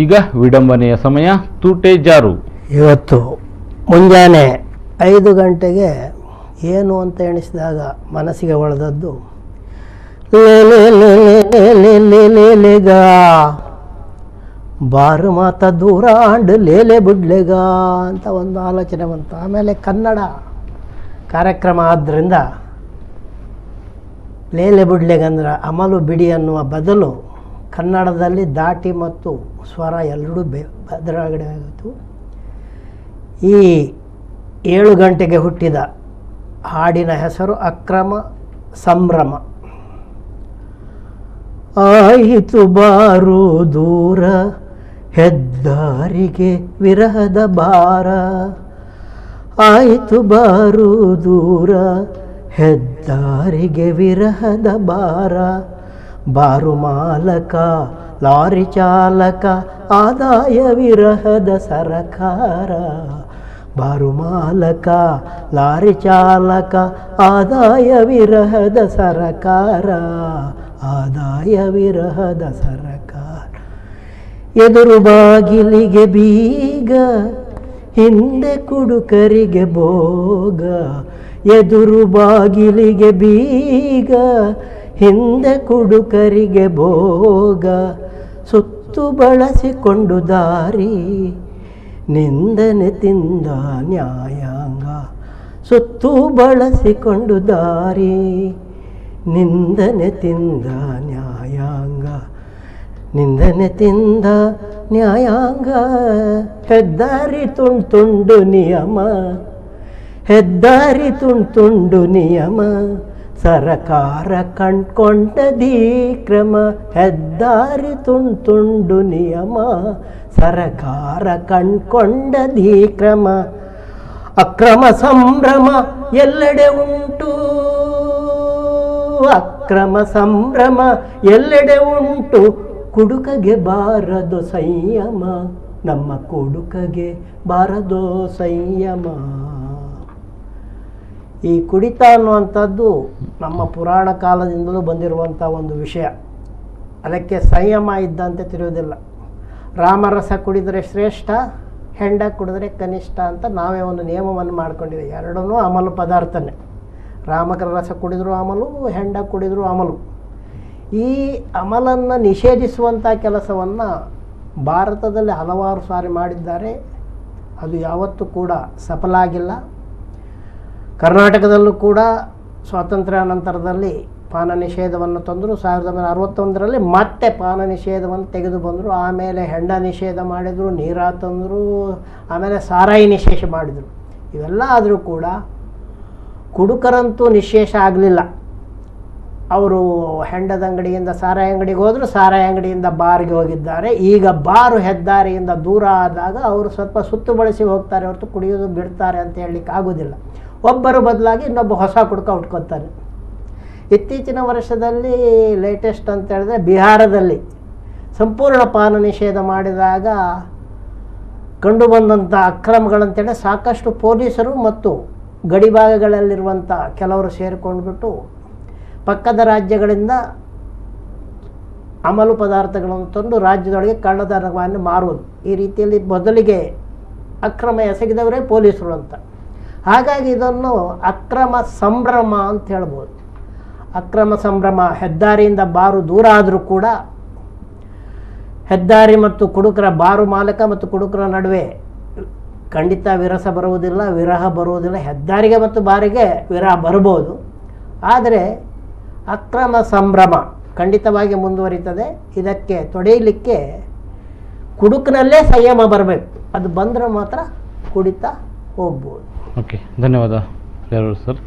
ಈಗ ವಿಡಂಬನೆಯ ಸಮಯ ತೂಟೆ ಜಾರು. ಇವತ್ತು ಮುಂಜಾನೆ 5 ಗಂಟೆಗೆ ಏನು ಅಂತ ಎಣಿಸಿದಾಗ ಮನಸ್ಸಿಗೆ ಒಳದದ್ದು ಲೇಲೆಗ ಬಾರು ಮಾತ ದೂರ ಅಂಡ್ ಲೇಲೆ ಬುಡ್ಲೆಗ ಅಂತ ಒಂದು ಆಲೋಚನೆ ಬಂತು. ಆಮೇಲೆ ಕನ್ನಡ ಕಾರ್ಯಕ್ರಮ ಆದ್ದರಿಂದ ಲೇಲೆ ಬುಡ್ಲೆಗಂದ್ರೆ ಅಮಲು ಬಿಡಿ ಅನ್ನುವ ಬದಲು ಕನ್ನಡದಲ್ಲಿ ದಾಟಿ ಮತ್ತು ಸ್ವರ ಎರಡೂ ಬದಲಾವಣೆ ಆಯಿತು. ಈ 7 ಗಂಟೆಗೆ ಹುಟ್ಟಿದ ಹಾಡಿನ ಹೆಸರು ಅಕ್ರಮ ಸಂಭ್ರಮ. ಆಯಿತು ಬಾರು ದೂರ ಹೆದ್ದಾರಿಗೆ ವಿರಹದ ಭಾರ, ಆಯಿತು ಬಾರು ದೂರ ಹೆದ್ದಾರಿಗೆ ವಿರಹದ ಭಾರ, ಬಾರು ಮಾಲಕ ಲಾರಿ ಚಾಲಕ ಆದಾಯ ವಿರಹದ ಸರಕಾರ, ಬಾರು ಮಾಲಕ ಲಾರಿ ಚಾಲಕ ಆದಾಯ ವಿರಹದ ಸರಕಾರ, ಆದಾಯ ವಿರಹದ ಸರಕಾರ. ಎದುರು ಬಾಗಿಲಿಗೆ ಬೀಗ ಹಿಂದೆ ಕುಡುಕರಿಗೆ ಭೋಗ, ಎದುರು ಬಾಗಿಲಿಗೆ ಬೀಗ ಹಿಂದೆ ಕುಡುಕರಿಗೆ ಭೋಗ, ಸುತ್ತು ಬಳಸಿಕೊಂಡು ದಾರಿ ನಿಂದನೆ ತಿಂದ ನ್ಯಾಯಾಂಗ, ಸುತ್ತು ಬಳಸಿಕೊಂಡು ದಾರಿ ನಿಂದನೆ ತಿಂದ ನ್ಯಾಯಾಂಗ, ನಿಂದನೆ ತಿಂದ ನ್ಯಾಯಾಂಗ. ಹೆದ್ದಾರಿ ತುಂಡು ನಿಯಮ, ಹೆದ್ದಾರಿ ತುಂಡು ನಿಯಮ, ಸರಕಾರ ಕಂಡ್ಕೊಂಡದೀ ಕ್ರಮ, ಹೆದ್ದಾರಿ ತುಂಡು ನಿಯಮ, ಸರಕಾರ ಕಂಡ್ಕೊಂಡದೀ ಕ್ರಮ. ಅಕ್ರಮ ಸಂಭ್ರಮ ಎಲ್ಲೆಡೆ ಉಂಟು, ಅಕ್ರಮ ಸಂಭ್ರಮ ಎಲ್ಲೆಡೆ ಉಂಟು, ಕುಡುಕಗೆ ಬಾರದು ಸಂಯಮ, ನಮ್ಮ ಕುಡುಕಗೆ ಬಾರದು ಸಂಯಮ. ಈ ಕುಡಿತ ಅನ್ನುವಂಥದ್ದು ನಮ್ಮ ಪುರಾಣ ಕಾಲದಿಂದಲೂ ಬಂದಿರುವಂಥ ಒಂದು ವಿಷಯ. ಅದಕ್ಕೆ ಸಂಯಮ ಇದ್ದಂತೆ ತಿರುವುದಿಲ್ಲ. ರಾಮರಸ ಕುಡಿದರೆ ಶ್ರೇಷ್ಠ, ಹೆಂಡ ಕುಡಿದ್ರೆ ಕನಿಷ್ಠ ಅಂತ ನಾವೇ ಒಂದು ನಿಯಮವನ್ನು ಮಾಡ್ಕೊಂಡಿದ್ದೀವಿ. ಎರಡೂ ಅಮಲು ಪದಾರ್ಥನೇ. ರಾಮಕರ ರಸ ಕುಡಿದರೂ ಅಮಲು, ಹೆಂಡ ಕುಡಿದರೂ ಅಮಲು. ಈ ಅಮಲನ್ನು ನಿಷೇಧಿಸುವಂಥ ಕೆಲಸವನ್ನು ಭಾರತದಲ್ಲಿ ಹಲವಾರು ಸಾರಿ ಮಾಡಿದ್ದಾರೆ. ಅದು ಯಾವತ್ತೂ ಕೂಡ ಸಫಲ ಆಗಿಲ್ಲ. ಕರ್ನಾಟಕದಲ್ಲೂ ಕೂಡ ಸ್ವಾತಂತ್ರ್ಯ ನಂತರದಲ್ಲಿ ಪಾನ ನಿಷೇಧವನ್ನು ತಂದರು. 1961ರಲ್ಲಿ ಮತ್ತೆ ಪಾನ ನಿಷೇಧವನ್ನು ತೆಗೆದು ಬಂದರು. ಆಮೇಲೆ ಹೆಂಡ ನಿಷೇಧ ಮಾಡಿದರು, ನೀರಾ ತಂದರು, ಆಮೇಲೆ ಸಾರಾಯಿ ನಿಷೇಧ ಮಾಡಿದರು. ಇವೆಲ್ಲ ಆದರೂ ಕೂಡ ಕುಡುಕರಂತೂ ನಿಶೇಷ ಆಗಲಿಲ್ಲ. ಅವರು ಹೆಂಡದ ಅಂಗಡಿಯಿಂದ ಸಾರಾಯಿ ಅಂಗಡಿಗೆ ಹೋದರು, ಸಾರಾಯಿ ಅಂಗಡಿಯಿಂದ ಬಾರ್ಗೆ ಹೋಗಿದ್ದಾರೆ. ಈಗ ಬಾರು ಹೆದ್ದಾರಿಯಿಂದ ದೂರ ಆದಾಗ ಅವರು ಸ್ವಲ್ಪ ಸುತ್ತು ಬಳಸಿ ಹೋಗ್ತಾರೆ ಹೊರತು ಕುಡಿಯೋದು ಬಿಡ್ತಾರೆ ಅಂತ ಹೇಳಲಿಕ್ಕೆ ಆಗೋದಿಲ್ಲ. ಒಬ್ಬರು ಬದಲಾಗಿ ಇನ್ನೊಬ್ಬ ಹೊಸ ಕುಡುಕ ಉಟ್ಕೊತಾನೆ. ಇತ್ತೀಚಿನ ವರ್ಷದಲ್ಲಿ ಲೇಟೆಸ್ಟ್ ಅಂತ ಹೇಳಿದ್ರೆ ಬಿಹಾರದಲ್ಲಿ ಸಂಪೂರ್ಣ ಪಾನ ನಿಷೇಧ ಮಾಡಿದಾಗ ಕಂಡುಬಂದಂಥ ಅಕ್ರಮಗಳಂತೇಳಿ ಸಾಕಷ್ಟು ಪೊಲೀಸರು ಮತ್ತು ಗಡಿಭಾಗಗಳಲ್ಲಿರುವಂಥ ಕೆಲವರು ಸೇರಿಕೊಂಡ್ಬಿಟ್ಟು ಪಕ್ಕದ ರಾಜ್ಯಗಳಿಂದ ಅಮಲು ಪದಾರ್ಥಗಳನ್ನು ತಂದು ರಾಜ್ಯದೊಳಗೆ ಕಳ್ಳತನವನ್ನು ಮಾರುವುದು. ಈ ರೀತಿಯಲ್ಲಿ ಮೊದಲಿಗೆ ಅಕ್ರಮ ಎಸಗಿದವರೇ ಪೊಲೀಸರು ಅಂತ. ಹಾಗಾಗಿ ಇದನ್ನು ಅಕ್ರಮ ಸಂಭ್ರಮ ಅಂತ ಹೇಳ್ಬೋದು. ಅಕ್ರಮ ಸಂಭ್ರಮ. ಹೆದ್ದಾರಿಯಿಂದ ಬಾರು ದೂರ ಆದರೂ ಕೂಡ ಹೆದ್ದಾರಿ ಮತ್ತು ಕುಡುಕರ, ಬಾರು ಮಾಲಕ ಮತ್ತು ಕುಡುಕರ ನಡುವೆ ಖಂಡಿತ ವಿರಹ ಬರುವುದಿಲ್ಲ. ಹೆದ್ದಾರಿಗೆ ಮತ್ತು ಬಾರಿಗೆ ವಿರಹ ಬರ್ಬೋದು, ಆದರೆ ಅಕ್ರಮ ಸಂಭ್ರಮ ಖಂಡಿತವಾಗಿ ಮುಂದುವರಿತದೆ. ಇದಕ್ಕೆ ತೊಡೆಯಲಿಕ್ಕೆ ಕುಡುಕನಲ್ಲೇ ಸಂಯಮ ಬರಬೇಕು. ಅದು ಬಂದರೆ ಮಾತ್ರ ಕುಡಿತಾ ಹೋಗ್ಬೋದು. ಓಕೆ, ಧನ್ಯವಾದ ಸರ್.